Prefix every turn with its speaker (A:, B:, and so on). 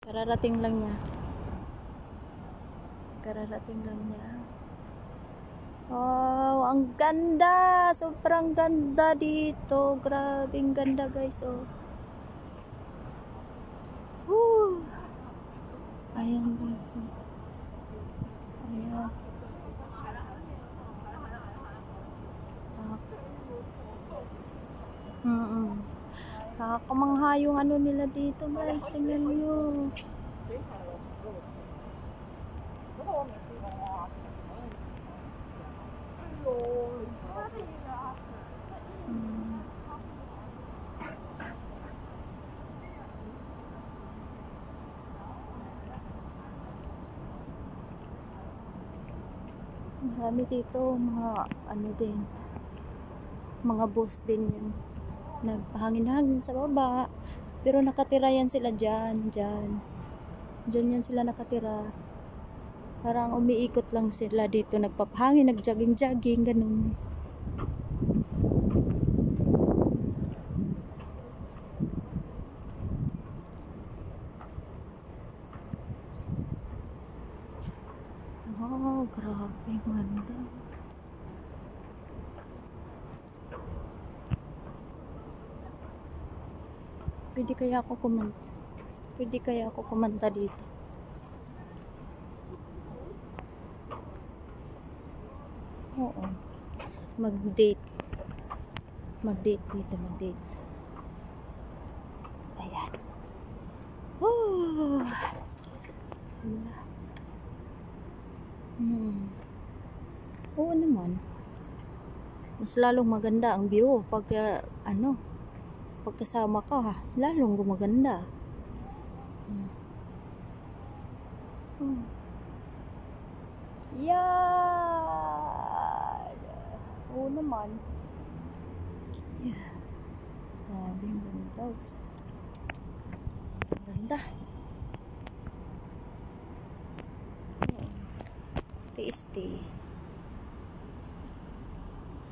A: Kararating lang niya. Kararating lang niya. Oh, ang ganda! Sobrang ganda dito. Grabing ganda, guys. Oh. Woo! Ayan, guys. Ayan. Nakakamangha yung ano nila dito, guys. Tingnan nyo. Marami dito, mga ano din, mga bus din yung nagpahangin-hangin sa baba. Pero nakatira yan sila dyan yan sila nakatira. Parang umiikot lang sila dito, nagpapahangin, nagjogging-jogging, ganun. Oh, grabe, ganda. Pwede kaya ako kumanta dito? Oo. Mag-date dito, mag-date. Ayan. Oh. Oo naman. Mas lalong maganda ang view pag pagkasama ka, lalong gumaganda. Yan. Oo naman. Yeah. Sabi ang ganda. Ganda. Tasty.